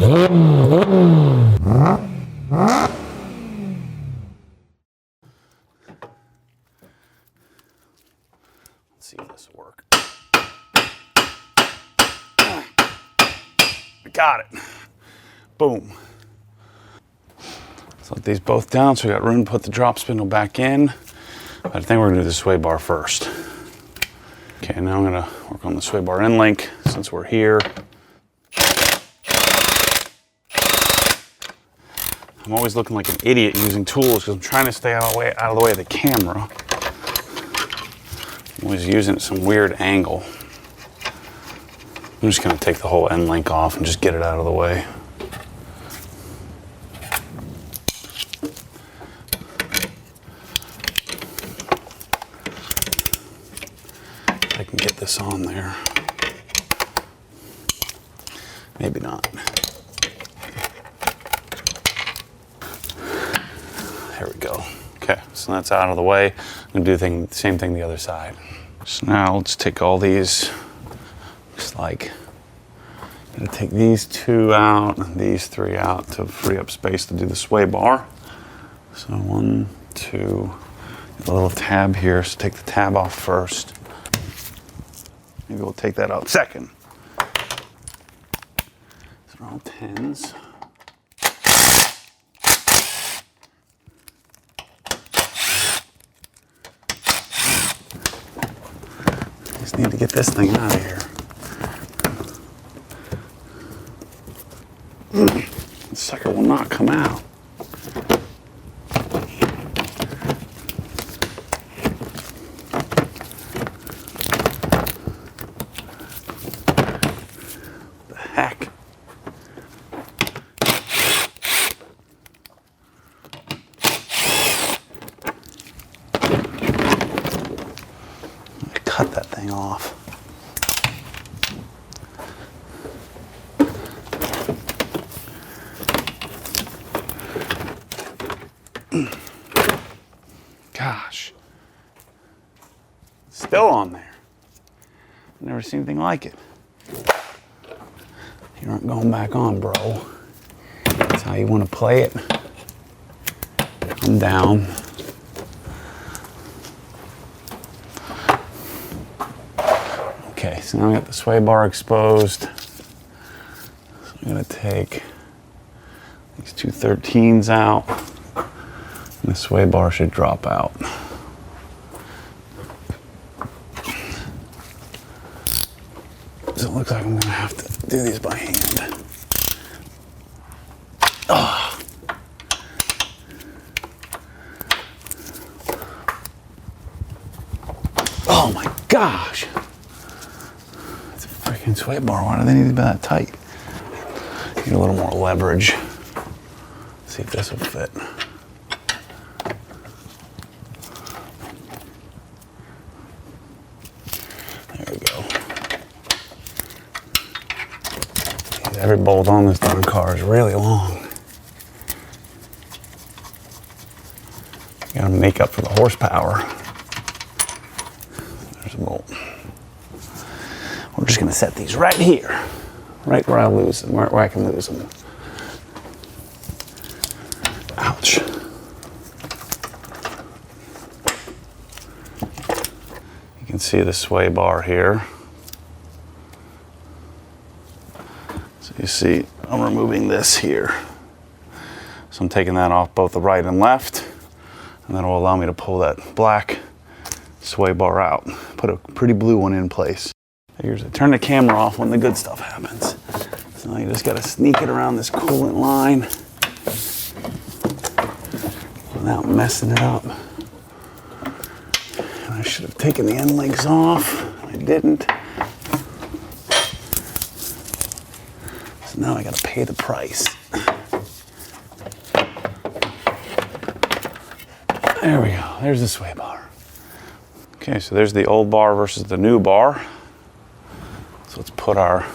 see if this will work. I got it. Boom. Let's let these both down so we got room to put the drop spindle back in. But I think we're gonna do the sway bar first. Okay, now I'm gonna work on the sway bar end link since we're here. I'm always looking like an idiot using tools because I'm trying to stay out of the way of the camera. I'm always using it at some weird angle. I'm just gonna take the whole end link off and just get it out of the way. I can get this on there. Maybe not. There we go. Okay, so that's out of the way. I'm gonna do the same thing the other side. So now let's take all these, looks like, I'm gonna take these two out and these three out to free up space to do the sway bar. So 1, 2, a little tab here, so take the tab off first. Maybe we'll take that out second. These are all 10s. Just need to get this thing out of here. This sucker will not come out. Heck. Cut that thing off. Gosh. Still on there. Never seen anything like it. You aren't going back on, bro. That's how you want to play it. I'm down. Okay, so now I got the sway bar exposed. So I'm gonna take these two 13s out. And the sway bar should drop out. So it looks like I'm gonna have to do these by hand. Oh. Oh my gosh. It's a freaking sway bar. Why do they need to be that tight? Need a little more leverage. See if this will fit. There we go. Every bolt on this darn car is really long. You gotta make up for the horsepower. There's a bolt. We're just gonna set these right here, right where I lose them, where I can lose them. Ouch. You can see the sway bar here. So you see, I'm removing this here. So I'm taking that off both the right and left, and that will allow me to pull that black sway bar out. Put a pretty blue one in place. Here's it. Turn the camera off when the good stuff happens. So now you just gotta sneak it around this coolant line without messing it up. And I should have taken the end links off. I didn't. So now I gotta pay the price. There we go. There's the sway bar. Okay, so there's the old bar versus the new bar. So let's put our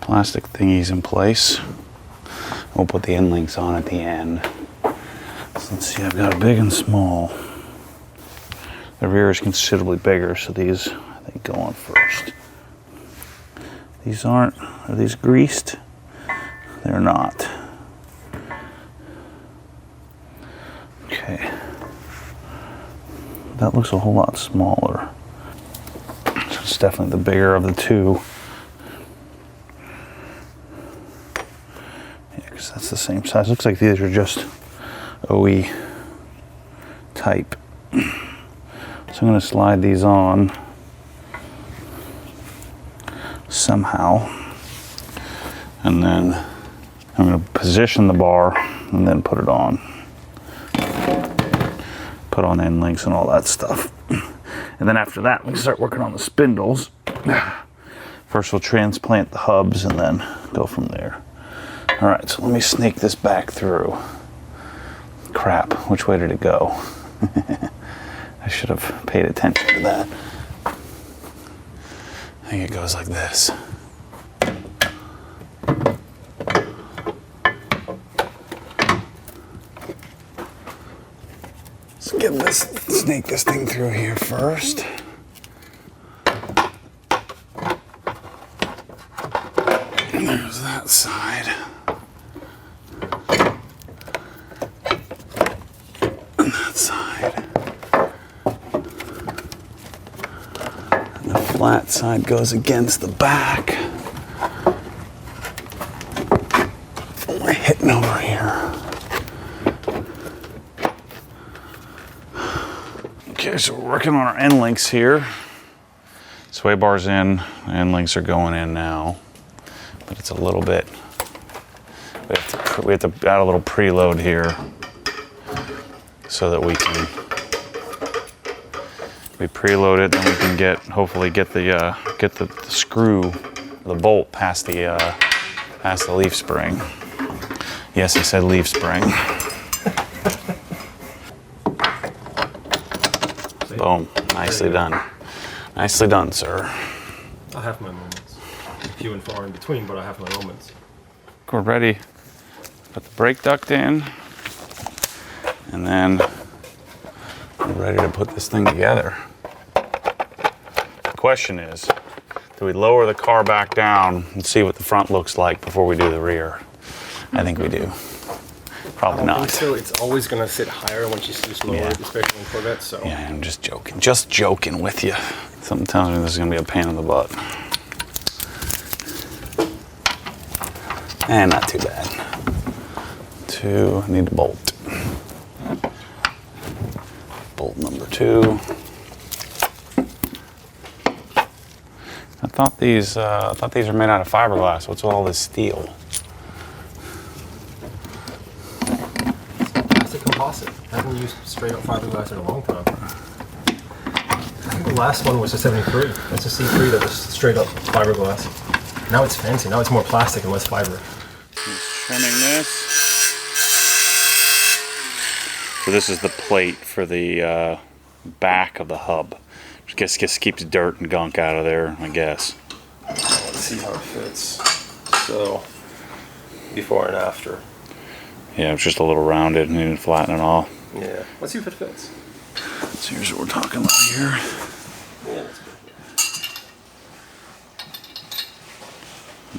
plastic thingies in place. We'll put the end links on at the end. So let's see, I've got a big and small. The rear is considerably bigger, so these, I think, go on first. These aren't, are these greased? they're not. Okay. That looks a whole lot smaller. So it's definitely the bigger of the two. Yeah, because that's the same size. Looks like these are just OE type. So I'm going to slide these on somehow. And then I'm going to position the bar and then put it on. Put on end links and all that stuff. And then after that, we can start working on the spindles. First we'll transplant the hubs and then go from there. All right, so let me snake this back through. Crap, which way did it go? I should have paid attention to that. I think it goes like this. Snake this thing through here first. And there's that side. And that side. And the flat side goes against the back. What am I hitting over here? Okay, so we're working on our end links here. Sway bar's in, end links are going in now, but it's a little bit, we have to add a little preload here so that we preload it, then we can hopefully get the screw, the bolt past the leaf spring. Yes, I said leaf spring. Boom. Nicely done. Nicely done, sir. I have my moments. Few and far in between, but I have my moments. We're ready. Put the brake duct in. And then we're ready to put this thing together. The question is, do we lower the car back down and see what the front looks like before we do the rear? I think we do. Probably not. So it's always going to sit higher once you just lower it, especially in Corvette. So yeah, I'm just joking. Just joking with you. Something tells me this is going to be a pain in the butt. And not too bad. I need a bolt. Bolt number 2. I thought these are made out of fiberglass. What's with all this steel? Composite. I haven't used straight up fiberglass in a long time. I think the last one was a 73. That's a C3 that was straight up fiberglass. Now it's fancy. Now it's more plastic and less fiber. Just trimming this. So this is the plate for the back of the hub. Just keeps dirt and gunk out of there, I guess. Let's see how it fits. So, before and after. Yeah, it's just a little rounded and didn't flatten it all. Yeah. Let's see if it fits. So here's what we're talking about here. Yeah, that's good.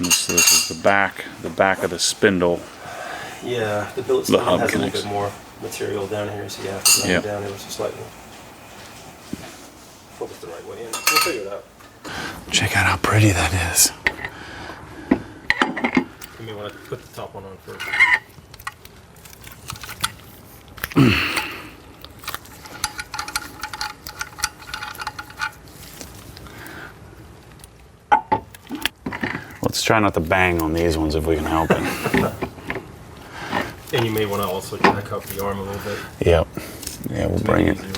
This is the back of the spindle. Yeah, the billet The spindle hub has a connects. little bit more material down here, so you have to grind it down ever so slightly. Focus the right way in. We'll figure it out. Check out how pretty that is. You may want to put the top one on first. Let's try not to bang on these ones if we can help it. And you may want to also jack up the arm a little bit. Yep. Yeah, we'll bring it. Easier.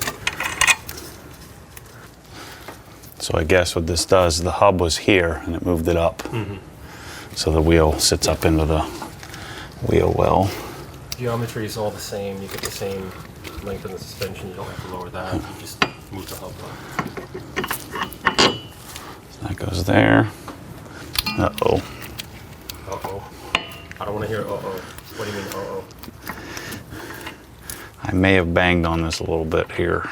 So I guess what this does, the hub was here and it moved it up. So the wheel sits up into the wheel well. Geometry is all the same. You get the same length in the suspension. You don't have to lower that. You just move the hub up. So that goes there. Uh-oh. Uh-oh. I don't want to hear uh-oh. What do you mean uh-oh? I may have banged on this a little bit here.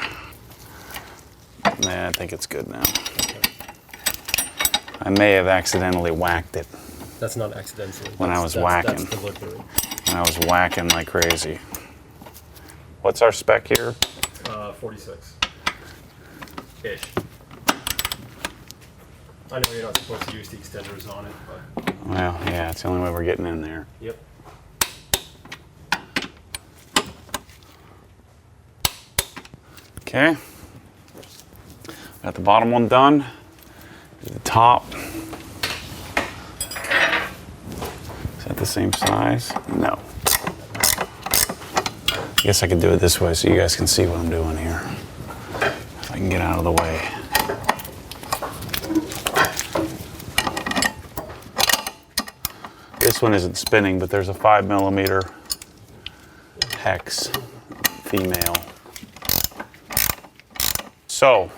Nah, I think it's good now. I may have accidentally whacked it. That's not accidentally. When I was That's whacking. deliberate. And I was whacking like crazy. What's our spec here? 46-ish. I know you're not supposed to use the extenders on it, but... Well, yeah, it's the only way we're getting in there. Yep. Okay. Got the bottom one done. Do the top. Is that the same size? No. I guess I could do it this way so you guys can see what I'm doing here. If I can get out of the way. This one isn't spinning, but there's a 5mm hex female. So,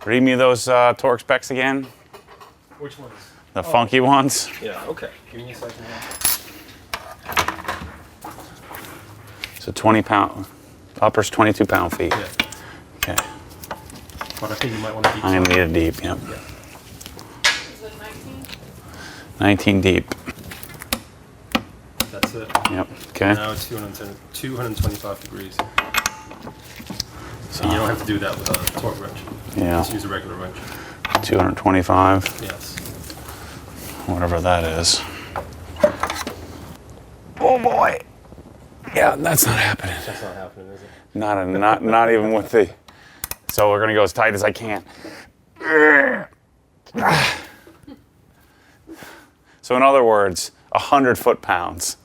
read me those torque specs again. Which ones? The funky ones. Yeah, okay. Give me a second. So 20 pound, uppers 22 pound-feet. Yeah. Okay. But I think you might want to keep I'm gonna need a deep, yep. Yeah. Is it 19? 19 deep. That's it. Yep, okay. Now it's 225 degrees. So, And you don't have to do that with a torque wrench. yeah, Just use a regular wrench. 225, Yes. whatever that is. Oh boy. Yeah, that's not happening. That's not happening, is it? Not even with the, so we're gonna go as tight as I can. So in other words, 100 foot-pounds.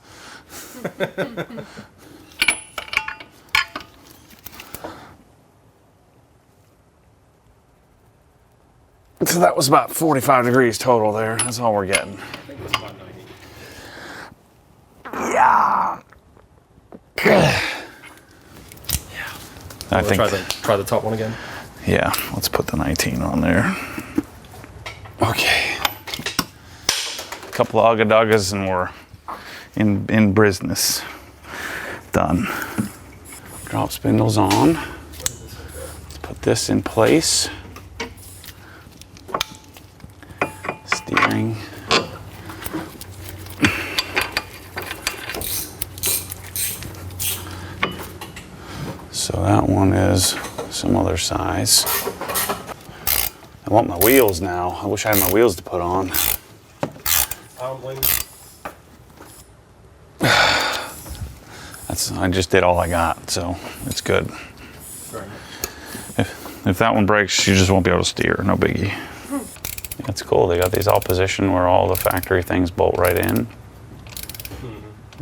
So that was about 45 degrees total there. That's all we're getting. I think it was about 90. Yeah. I think. Try the top one again. Yeah, let's put the 19 on there. Okay. A couple of ugga-duggas and we're in business. Done. Drop spindles on. Let's put this in place. Steering. So that one is some other size. I want my wheels now. I wish I had my wheels to put on. I don't blame you. I just did all I got, so it's good. Fair enough. If that one breaks, you just won't be able to steer. No biggie. That's cool. They got these all positioned where all the factory things bolt right in.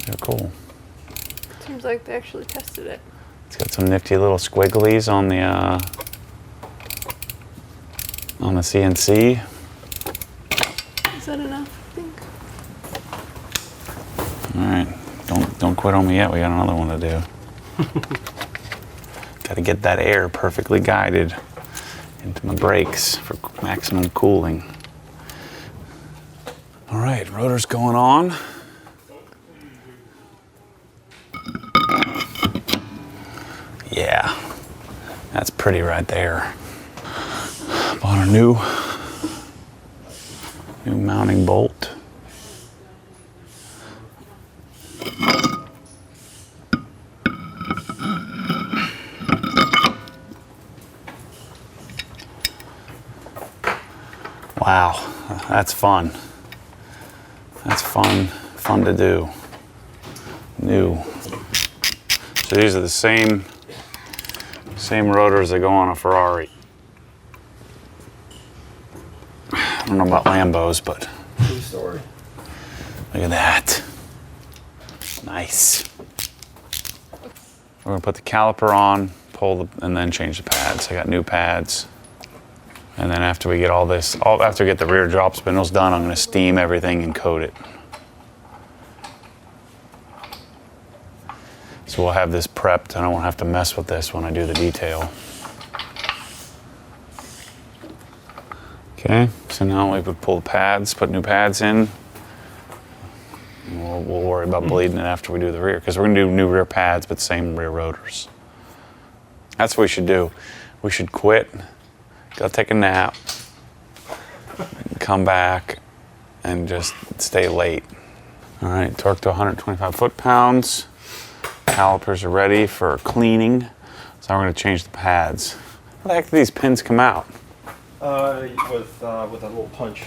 They're cool. Seems like they actually tested it. It's got some nifty little squigglies on the CNC. Is that enough, I think? All right, don't quit on me yet. We got another one to do. Got to get that air perfectly guided into my brakes for maximum cooling. All right, rotor's going on. Yeah, that's pretty right there. Bought a new mounting bolt. Wow, that's fun. That's fun to do. New. So these are the same rotors that go on a Ferrari. I don't know about Lambos, but True story. look at that. Nice. We're gonna put the caliper on, and then change the pads. I got new pads. And then after we get all this, after we get the rear drop spindles done, I'm gonna steam everything and coat it. So we'll have this prepped. I don't want to have to mess with this when I do the detail. Okay, so now we would pull the pads, put new pads in. And we'll worry about bleeding it after we do the rear, because we're gonna do new rear pads, but same rear rotors. That's what we should do. We should quit, go take a nap, come back, and just stay late. All right, torque to 125 foot-pounds. Calipers are ready for cleaning. So we're gonna change the pads. How the heck do these pins come out? With a little punch.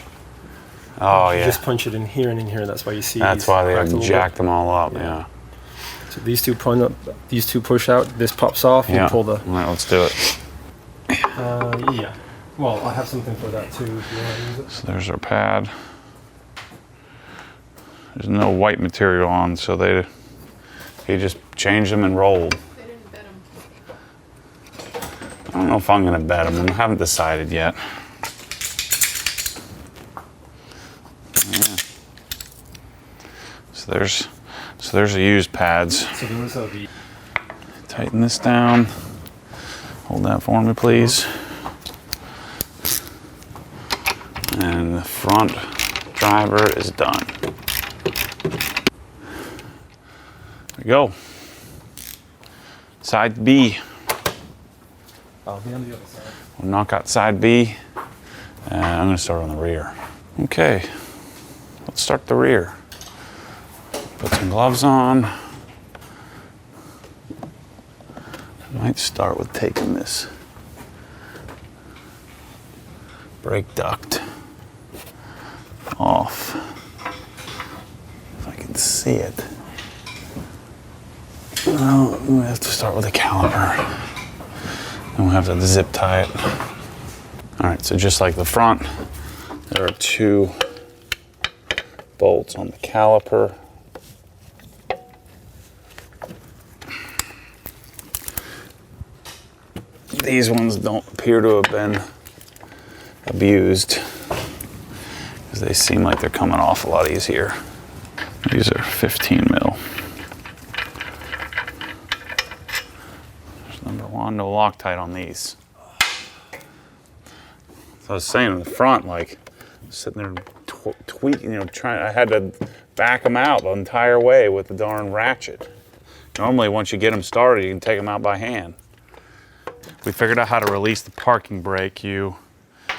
Oh You yeah, just punch it in here and in here. That's why you see. that's these why they cracked a have little jacked bit. them all up, yeah. So these two push out. This pops off. Yeah, You pull the. all right, let's do it. Yeah. Well, I have something for that too. If you want to use it. So there's our pad. There's no white material on, so they just changed them and rolled. They didn't bet them. I don't know if I'm gonna bet them. I haven't decided yet. Yeah. So there's the used pads. So those are the. Tighten this down. Hold that for me, please. And the front driver is done. There we go. Side B. I'll be on the other side. We'll knock out side B. And I'm gonna start on the rear. Okay, let's start the rear. Put some gloves on. I might start with taking this brake duct off. If I can see it. No, we have to start with the caliper. And we'll have to zip tie it. All right, so just like the front, there are 2 bolts on the caliper. These ones don't appear to have been abused because they seem like they're coming off a lot easier. These are 15 mil. There's number 1, no Loctite on these. So I was saying in the front, like sitting there tweaking, I had to back them out the entire way with the darn ratchet. Normally, once you get them started, you can take them out by hand. We figured out how to release the parking brake. You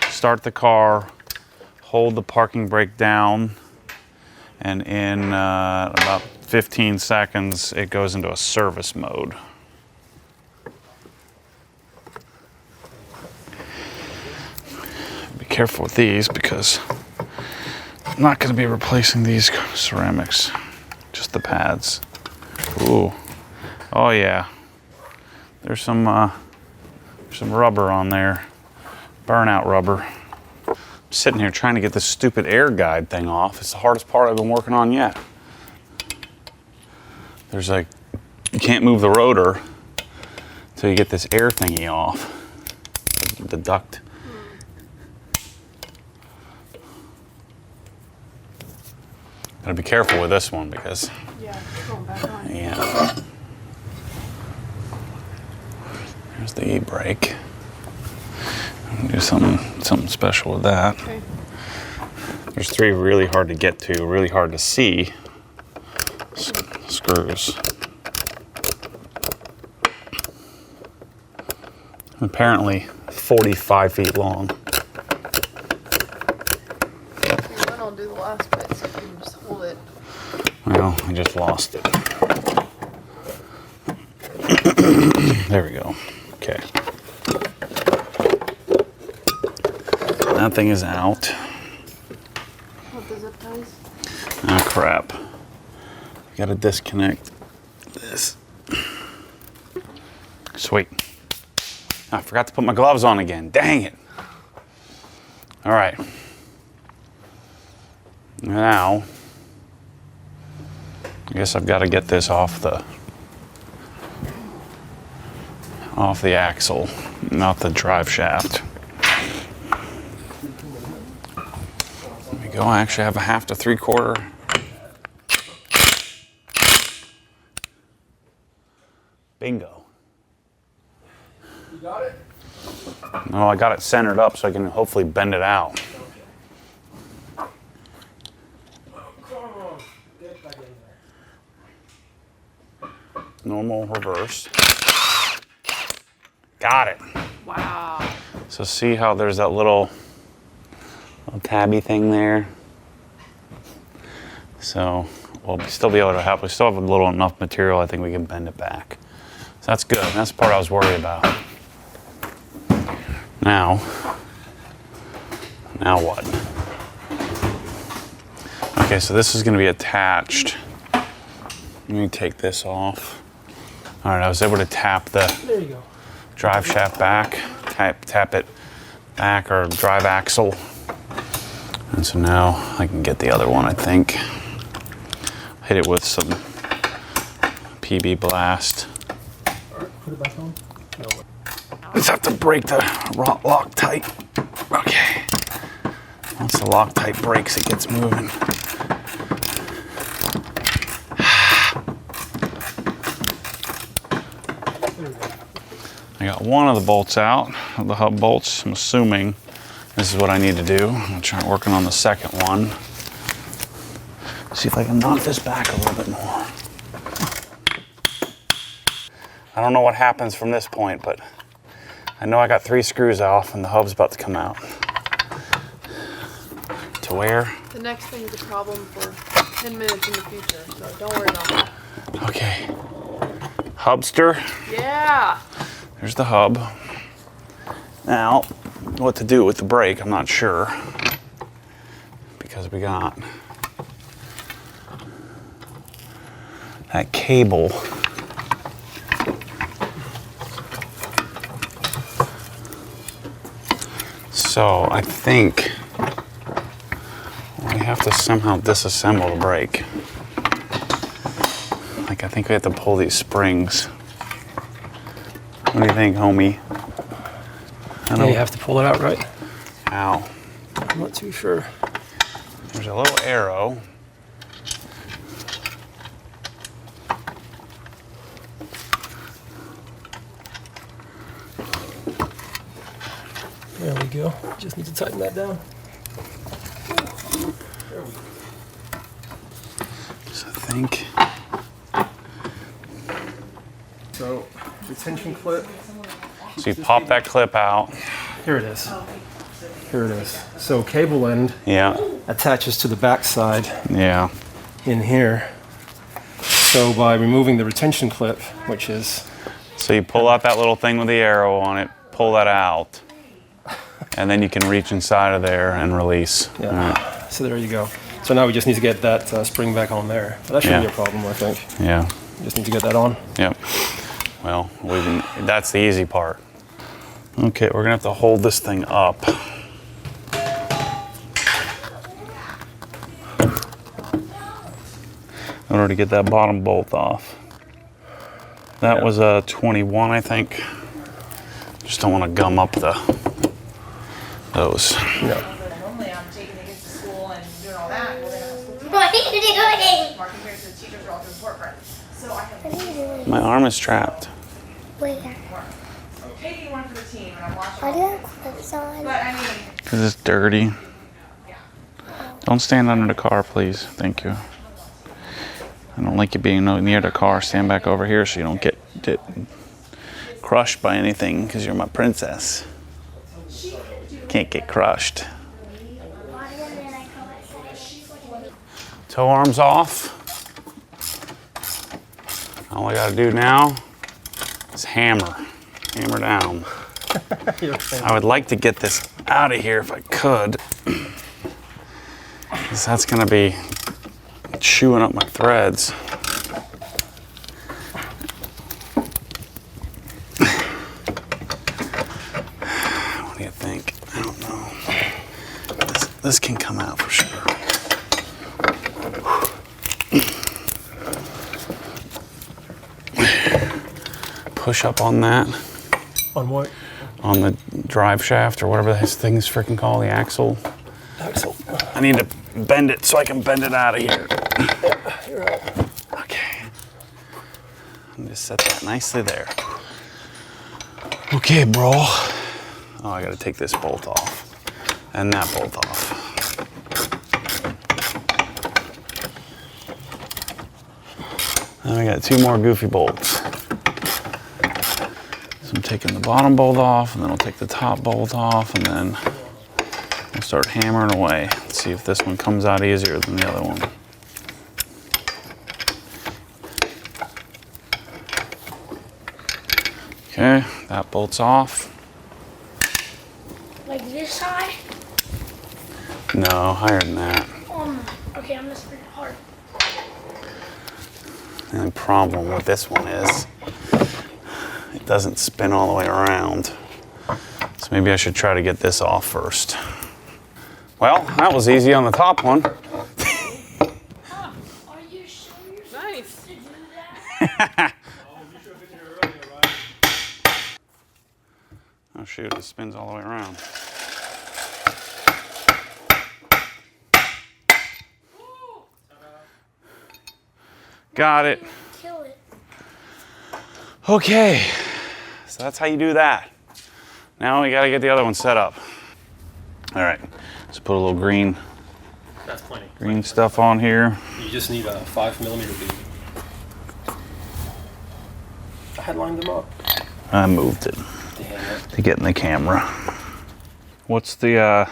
start the car, hold the parking brake down, and in about 15 seconds, it goes into a service mode. Be careful with these because I'm not going to be replacing these ceramics, just the pads. Ooh, oh yeah, there's some rubber on there, burnout rubber. I'm sitting here trying to get this stupid air guide thing off. It's the hardest part I've been working on yet. There's like, you can't move the rotor until you get this air thingy off, the duct. Gotta be careful with this one because, Yeah, it's going back on. yeah. There's the e-brake. I'm gonna do something special with that. Okay. There's 3 really hard to get to, really hard to see screws. Apparently 45 feet long. Then I'll do the last bit so you can just hold it. Well, I just lost it. There we go. Okay. That thing is out. What the zip ties? Ah, crap. Gotta disconnect this. Sweet. I forgot to put my gloves on again. Dang it. All right. Now, I guess I've got to get this off the axle, not the drive shaft. There we go. I actually have a 1/2 to 3/4. Bingo. You got it? Well, I got it centered up so I can hopefully bend it out. Oh, come on. Get back in there. Normal reverse. Got it. Wow. So see how there's that little tabby thing there? So we'll still be able to help. We still have a little enough material. I think we can bend it back. So that's good. That's the part I was worried about. Now what? Okay, so this is going to be attached. Let me take this off. All right, I was able to tap the There you go. drive shaft back, tap it back, or drive axle. And so now I can get the other one, I think. Hit it with some PB Blast. Put it back on. No. Just have to break the Loctite. Okay. Once the Loctite breaks, it gets moving. I got one of the bolts out, of the hub bolts. I'm assuming this is what I need to do. I'm gonna try working on the second one. See if I can knock this back a little bit more. I don't know what happens from this point, but I know I got 3 screws off and the hub's about to come out. To where? The next thing's a problem for 10 minutes in the future, so don't worry about that. Okay. Hubster. Yeah. There's the hub. Now, what to do with the brake, I'm not sure. Because we got that cable. So I think we have to somehow disassemble the brake. Like, I think we have to pull these springs. What do you think, homie? Yeah, you have to pull it out, right? Ow. I'm not too sure. There's a little arrow. There we go. Just need to tighten that down. So I think. So, retention clip. So you pop that clip out. Here it is. Here it is. So cable end Yeah. attaches to the back side Yeah. in here. So by removing the retention clip, which is, So you pull out that little thing with the arrow on it, pull that out, and then you can reach inside of there and release. yeah. All right. So there you go. So now we just need to get that spring back on there. But that shouldn't Yeah. be a problem, I think. Yeah. Just need to get that on. Yep. Well, that's the easy part. Okay, we're gonna have to hold this thing up. In order to get that bottom bolt off. That Yeah. was a 21, I think. Just don't want to gum up those. Yeah. Normally I'm taking the kids to school and doing all that. Well, they don't have school. What are you doing? Marking here so the teachers are all doing work right. So I can What are you doing? My arm is trapped. Where? work. Taking one for the team and I'm watching. Why do you have clips on? But I mean, Because it's dirty. yeah. Don't stand under the car, please. Thank you. I don't like you being near the car. Stand back over here so you don't get crushed by anything because you're my princess. Can't get crushed. Toe arms off. All I gotta do now is hammer. Hammer down. I would like to get this out of here if I could. Because that's gonna be chewing up my threads. What do you think? I don't know. This can come out for sure. Push up on that, On what? on the drive shaft or whatever this thing's freaking called, the axle. Axle. I need to bend it so I can bend it out of here. You're right. Okay. And just set that nicely there. Okay, bro. Oh, I gotta take this bolt off. And that bolt off. Then we got 2 more goofy bolts. So I'm taking the bottom bolt off, and then I'll take the top bolt off, and then we'll start hammering away. Let's see if this one comes out easier than the other one. Okay, that bolt's off. Like this high? No, higher than that. Okay, I'm gonna spin it hard. The only problem with this one is it doesn't spin all the way around. So maybe I should try to get this off first. Well, that was easy on the top one. Are you sure you're Nice. supposed to do that? Oh shoot, it spins all the way around. Got it. Kill it. Okay, so that's how you do that. Now we gotta get the other one set up. All right, let's put a little green That's plenty. stuff on here. You just need a 5mm bead. I had lined them up. I moved it Damn it. to get in the camera. What's the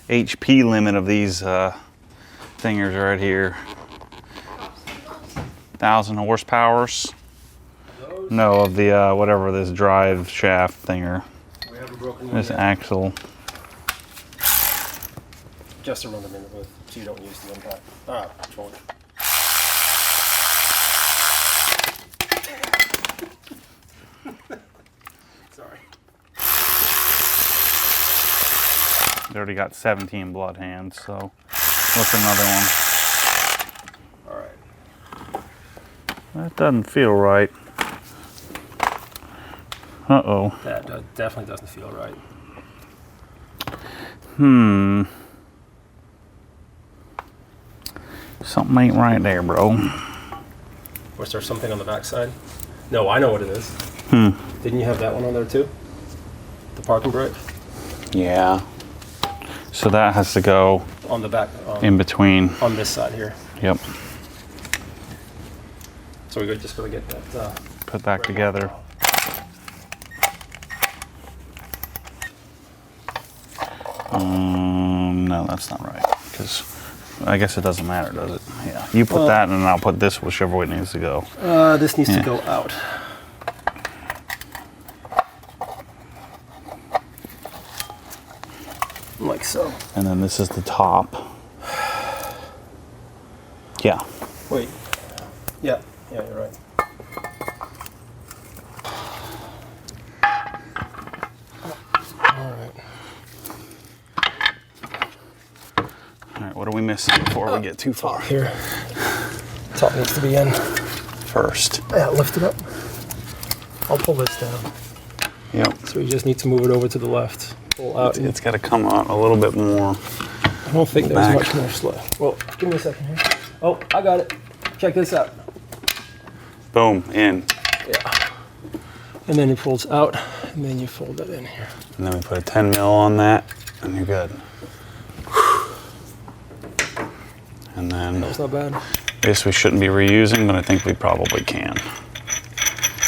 HP limit of these thingers right here? 1,000 horsepowers? Those, No, of the whatever this drive shaft thinger. we haven't broken one This yet. axle. Just to run them in with, so you don't use the impact. Control it. Sorry. They already got 17 blood hands, so what's another one? All right. That doesn't feel right. Uh-oh. That definitely doesn't feel right. Something ain't right there, bro. Was there something on the backside? No, I know what it is. Didn't you have that one on there too? The parking brake? Yeah. So that has to go On the back, in between. on this side here. Yep. So we're just gonna get that. Put back together. No, that's not right. Because I guess it doesn't matter, does it? Yeah. You put that, and I'll put this whichever way it needs to go. This needs Yeah. to go out. Like so. And then this is the top. Yeah. Wait. Yeah, you're right. All right. All right. What are we missing before we get too far? Here. Top needs to be in. First. Yeah, lift it up. I'll pull this down. Yep. So you just need to move it over to the left. Pull out. It's got to come out a little bit more. I don't think there's back. much more slow. Well, give me a second here. Oh, I got it. Check this out. Boom. In. Yeah. And then it folds out, and then you fold it in here. And then we put a 10 mil on that, and you're good. And then That's not bad. this we shouldn't be reusing, but I think we probably can.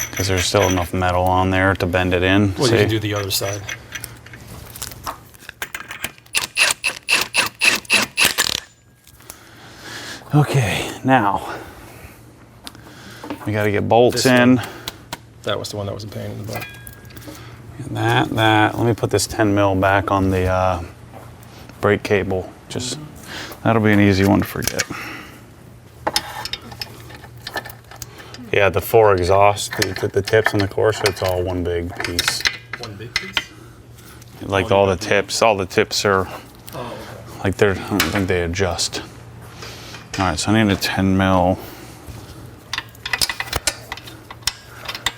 Because there's still enough metal on there to bend it in. Well, See? you can do the other side. Okay, now we got to get bolts This in. one. That was the one that was a pain in the butt. That. Let me put this 10 mil back on the brake cable. Just that'll be an easy one to forget. Yeah, the 4 exhaust, the tips on the Corsa, it's all one big piece. One big piece? Like all the tips are Oh, okay. like I don't think they adjust. All right, so I need a 10 mil.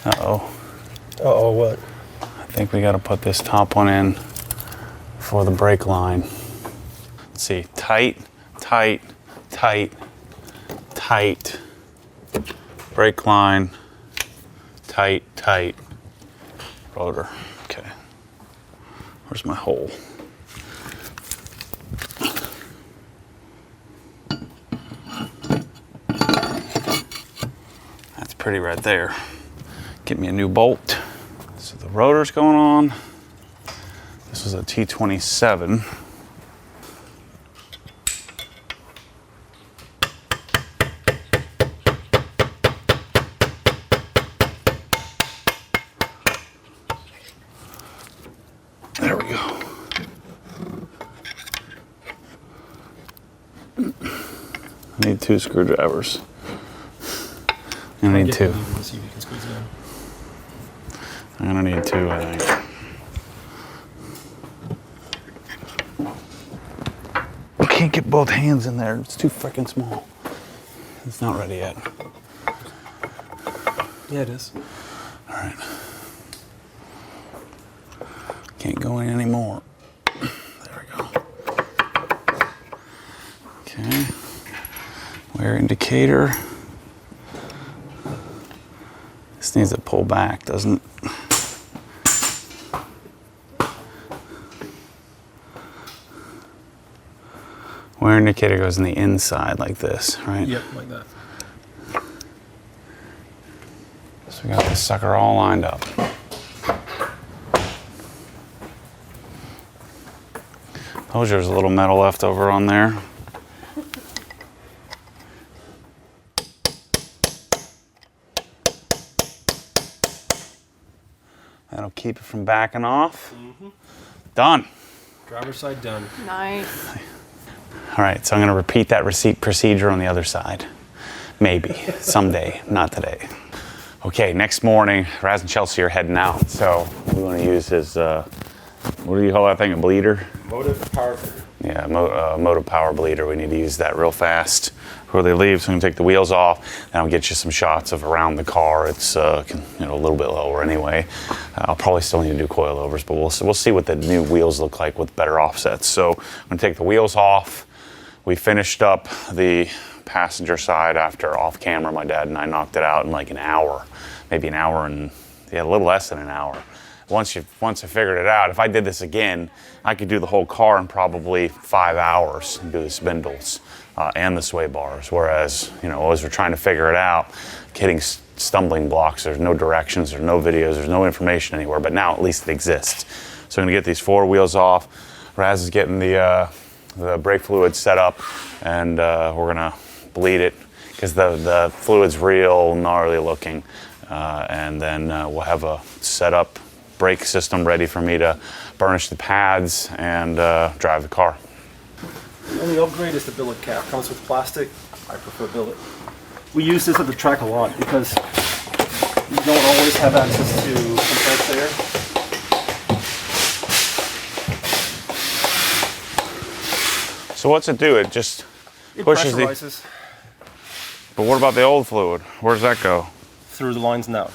Uh-oh. Uh-oh, what? I think we got to put this top one in for the brake line. Let's see, tight, tight, tight, tight. Brake line, tight, tight. Rotor. Okay. Where's my hole? That's pretty right there. Get me a new bolt. So the rotor's going on. This was a T27. 2 screwdrivers. I'm gonna need 2. See if you can squeeze it in. I'm gonna need 2, I think. I can't get both hands in there. It's too freaking small. It's not ready yet. Yeah, it is. All right. Can't go in anymore. There we go. Okay. Wear indicator. This needs to pull back, doesn't it? Wear indicator goes on the inside like this, right? Yep, like that. So we got this sucker all lined up. Told you there's a little metal left over on there. That'll keep it from backing off. Done. Driver's side done. Nice. All right, so I'm gonna repeat that procedure on the other side. Maybe, someday, not today. Okay, next morning, Ras and Chelsea are heading out. So we wanna use his, what do you call that thing, a bleeder? Motive power. Yeah, motive power bleeder. We need to use that real fast before they leave. So I'm gonna take the wheels off, and I'll get you some shots of around the car. It's a little bit lower anyway. I'll probably still need to do coilovers, but we'll see what the new wheels look like with better offsets. So I'm gonna take the wheels off. We finished up the passenger side after off camera. My dad and I knocked it out in like an hour, maybe an hour and a little less than an hour. Once I figured it out, if I did this again, I could do the whole car in probably 5 hours and do the spindles and the sway bars. Whereas, as we're trying to figure it out, hitting stumbling blocks, there's no directions, there's no videos, there's no information anywhere, but now at least it exists. So I'm gonna get these 4 wheels off. Raz is getting the brake fluid set up, and we're gonna bleed it because the fluid's real gnarly looking. And then we'll have a set up brake system ready for me to burnish the pads and drive the car. The only upgrade is the billet cap. Comes with plastic. I prefer billet. We use this at the track a lot because you don't always have access to compressed air. So what's it do? It just It pushes pressurizes But what about the old fluid? Where does that go? through the lines and out.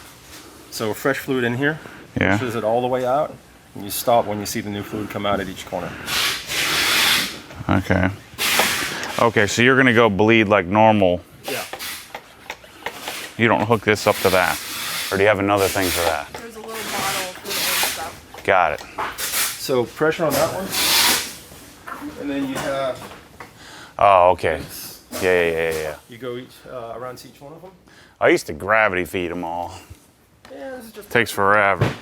So fresh fluid in here Yeah. pushes it all the way out, and you stop when you see the new fluid come out at each corner. Okay. Okay, so you're gonna go bleed like normal. Yeah. You don't hook this up to that. Or do you have another thing for that? There's a little bottle for the old stuff. Got it. So pressure on that one, and then you have Oh, okay. Yeah. you go around to each one of them. I used to gravity feed them all. Yeah, this is just Takes forever.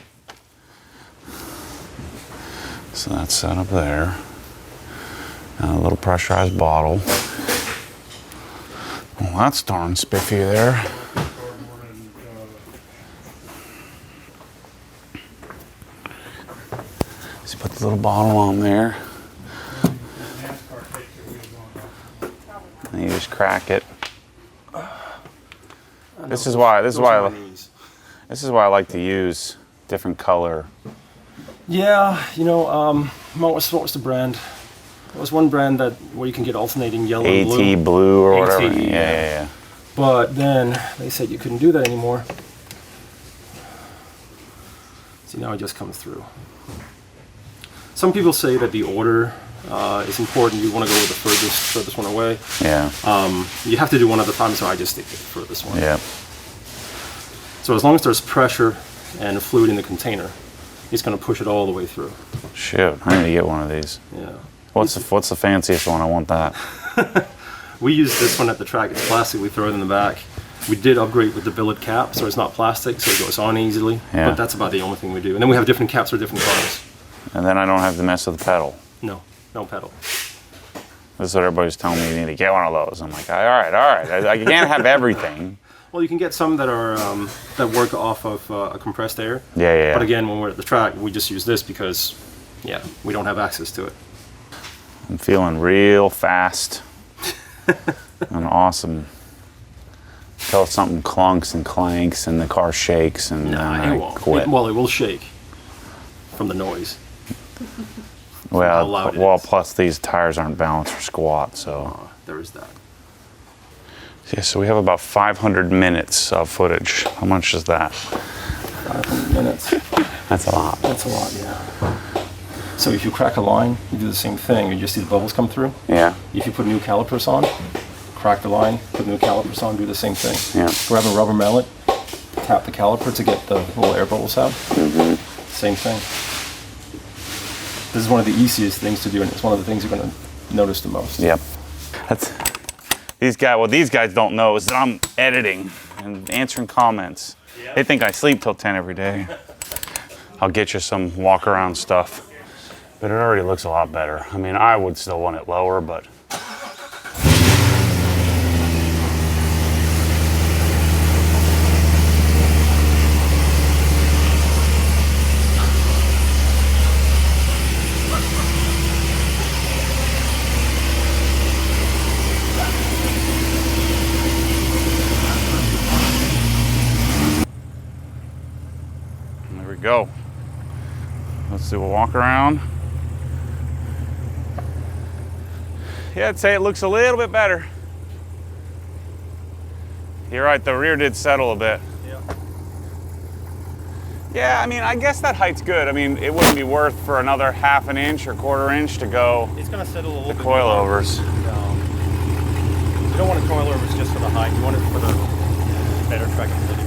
So that's set up there. And a little pressurized bottle. Well, that's darn spiffy there. So put the little bottle on there. And you just crack it. This is why I like to use different color. Yeah, what was the brand? There was one brand where you can get alternating yellow and blue. AT blue or whatever. AT, Yeah. But then they said you couldn't do that anymore. See, now it just comes through. Some people say that the order is important. You want to go with the furthest one away. Yeah. You have to do one at a time, so I just stick with the furthest one. Yeah. So as long as there's pressure and fluid in the container, it's going to push it all the way through. Shoot, I need to get one of these. Yeah. What's the fanciest one? I want that. We use this one at the track. It's plastic. We throw it in the back. We did upgrade with the billet cap, so it's not plastic, so it goes on easily. Yeah. But that's about the only thing we do. And then we have different caps for different cars. And then I don't have to mess with the pedal. No pedal. This is what everybody's telling me. You need to get one of those. I'm like, all right. I can't have everything. Well, you can get some that are that work off of a compressed air. Yeah. But again, when we're at the track, we just use this because, we don't have access to it. I'm feeling real fast. an awesome. Until something clunks and clanks and the car shakes and Nah, it I won't. quit. Well, it will shake from the noise. how Well, loud it well, is. plus these tires aren't balanced for squat, so. There is that. Yeah, so we have about 500 minutes of footage. How much is that? 500 minutes. That's a lot. That's a lot, yeah. So if you crack a line, you do the same thing. You just see the bubbles come through. Yeah, If you put new calipers on, crack the line, put new calipers on, do the same thing. Yeah. Grab a rubber mallet, tap the caliper to get the little air bubbles out. Same thing. This is one of the easiest things to do, and it's one of the things you're going to notice the most. yep. That's, these guys, what these guys don't know is that I'm editing and answering comments. They think I sleep till 10 every day. I'll get you some walk around stuff, but it already looks a lot better. I mean, I would still want it lower, but. There we go. Let's do a walk around. Yeah, I'd say it looks a little bit better. You're right, the rear did settle a bit. Yeah. Yeah, I mean, I guess that height's good. I mean, it wouldn't be worth for another half an inch or quarter inch to go It's going to settle a little the bit. coilovers. You don't want a coilovers just for the height. You want it for the better trackability.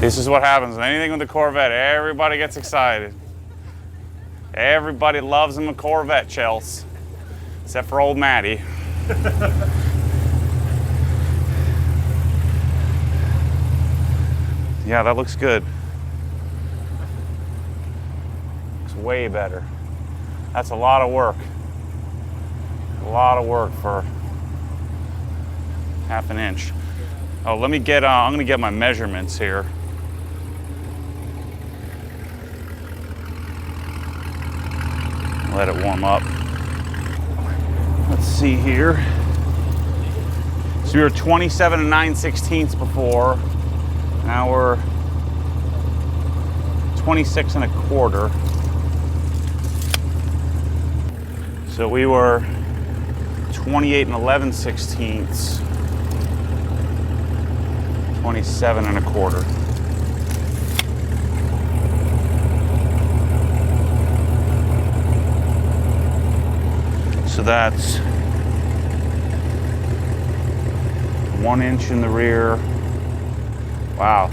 This is what happens with anything with the Corvette. Everybody gets excited. Everybody loves them a Corvette, Chelsea. Except for old Matty. Yeah, that looks good. Looks way better. That's a lot of work. A lot of work for half an inch. Oh, let me get, I'm gonna get my measurements here. Let it warm up. Let's see here. So we were 27 and 9/16 before. Now we're 26 and a quarter. So we were 28 and 11/16. 27 and a quarter. So that's 1 inch in the rear. Wow.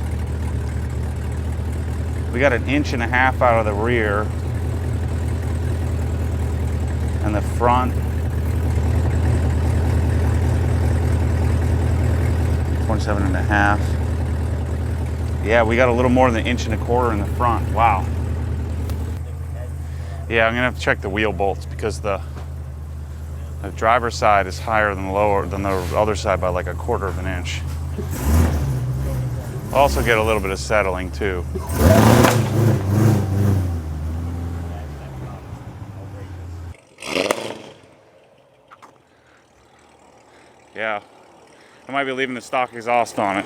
We got 1.5 inches out of the rear. And the front, 27.5. Yeah, we got a little more than 1.25 inches in the front. Wow. Yeah, I'm gonna have to check the wheel bolts because the driver's side is higher than the other side by like 1/4 inch. Also get a little bit of settling too. Yeah, I might be leaving the stock exhaust on it.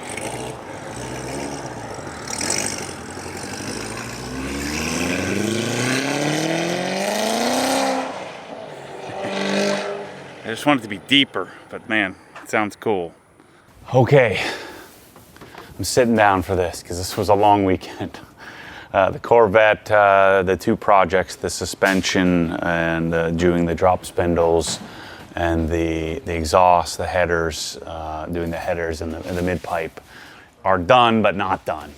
I just want it to be deeper, but man, it sounds cool. Okay, I'm sitting down for this because this was a long weekend. The Corvette, the 2 projects, the suspension and doing the drop spindles and the exhaust, the headers, doing the headers and the mid-pipe are done but not done.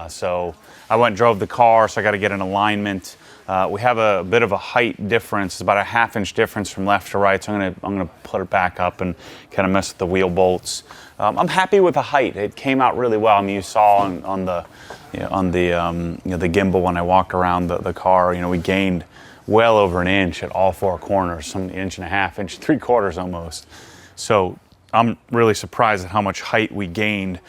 So I went and drove the car, so I got to get an alignment. We have a bit of a height difference. It's about a 1/2 inch difference from left to right, so I'm gonna put it back up and kind of mess with the wheel bolts. I'm happy with the height. It came out really well. I mean, you saw on the the gimbal when I walked around the car. You know, we gained well over 1 inch at all 4 corners, some 1.5 inches, 1.75 almost. So I'm really surprised at how much height we gained.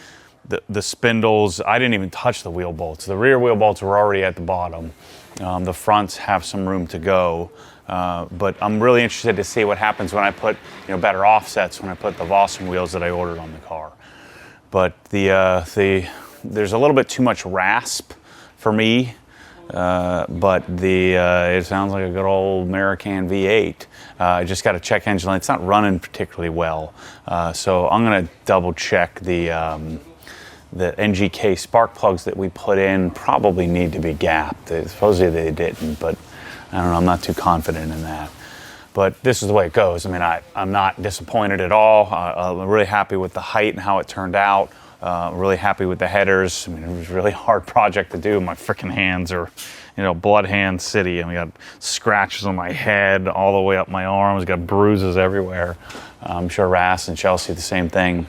The spindles, I didn't even touch the wheel bolts. The rear wheel bolts were already at the bottom. The fronts have some room to go. But I'm really interested to see what happens when I put, better offsets when I put the Vossen wheels that I ordered on the car. But there's a little bit too much rasp for me. But it sounds like a good old American V8. I just got a check engine light. It's not running particularly well. So I'm going to double check the NGK spark plugs that we put in probably need to be gapped. Supposedly they didn't, but I don't know, I'm not too confident in that. But this is the way it goes. I mean, I'm not disappointed at all. I'm really happy with the height and how it turned out. Really happy with the headers. I mean, it was a really hard project to do. My freaking hands are, blood hand city. And we got scratches on my head all the way up my arms. Got bruises everywhere. I'm sure Ras and Chelsea the same thing.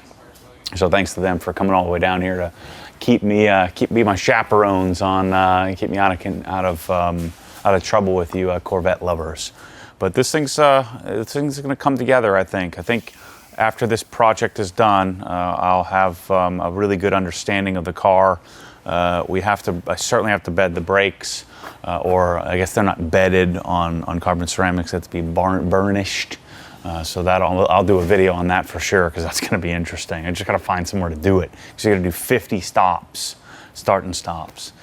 So thanks to them for coming all the way down here to keep me my chaperones on, keep me out of trouble with you Corvette lovers. But this thing's going to come together. I think after this project is done, I'll have a really good understanding of the car. I certainly have to bed the brakes, or I guess they're not bedded on carbon ceramics. They have to be burnished. So I'll do a video on that for sure, because that's going to be interesting. I just got to find somewhere to do it, because you're going to do 50 stops, start and stops.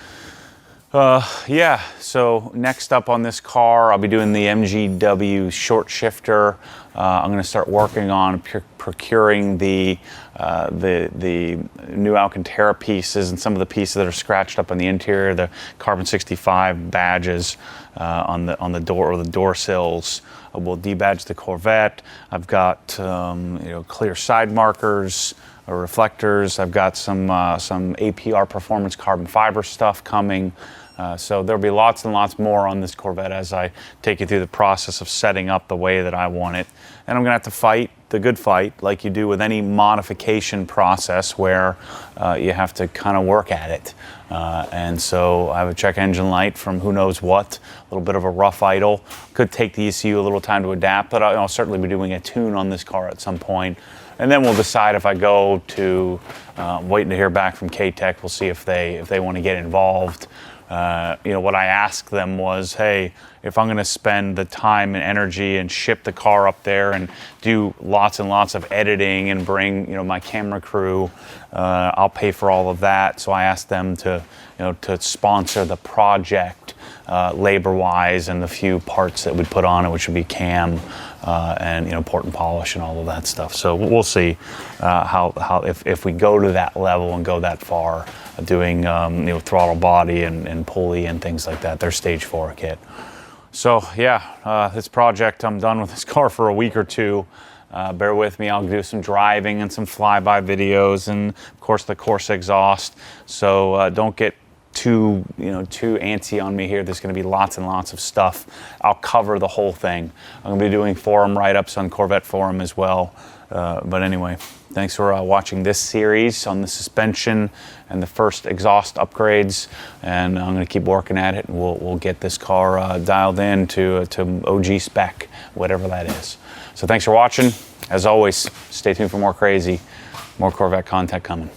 Yeah, so next up on this car, I'll be doing the MGW short shifter. I'm going to start working on procuring the new Alcantara pieces and some of the pieces that are scratched up on the interior, the carbon 65 badges on the door, or the door sills. We'll debadge the Corvette. I've got clear side markers, or reflectors. I've got some APR Performance carbon fiber stuff coming. So there'll be lots and lots more on this Corvette as I take you through the process of setting up the way that I want it. And I'm going to have to fight the good fight, like you do with any modification process, where you have to kind of work at it. And so I have a check engine light from who knows what, a little bit of a rough idle. Could take the ECU a little time to adapt, but I'll certainly be doing a tune on this car at some point. And then we'll decide if I go to, waiting to hear back from K-Tech. We'll see if they want to get involved. What I asked them was, hey, if I'm going to spend the time and energy and ship the car up there and do lots and lots of editing and bring, my camera crew, I'll pay for all of that. So I asked them to sponsor the project labor-wise, and the few parts that we'd put on it, which would be cam and port and polish and all of that stuff. So we'll see if we go to that level and go that far, doing throttle body and pulley and things like that. They're stage 4 kit. So yeah, this project, I'm done with this car for a week or two. Bear with me, I'll do some driving and some flyby videos, and of course the Corsa exhaust. So don't get too antsy on me here. There's going to be lots and lots of stuff. I'll cover the whole thing. I'm going to be doing forum write-ups on Corvette Forum as well. But anyway, thanks for watching this series on the suspension and the first exhaust upgrades. And I'm going to keep working at it, and we'll get this car dialed in to OG spec, whatever that is. So thanks for watching. As always, stay tuned for more crazy, more Corvette content coming.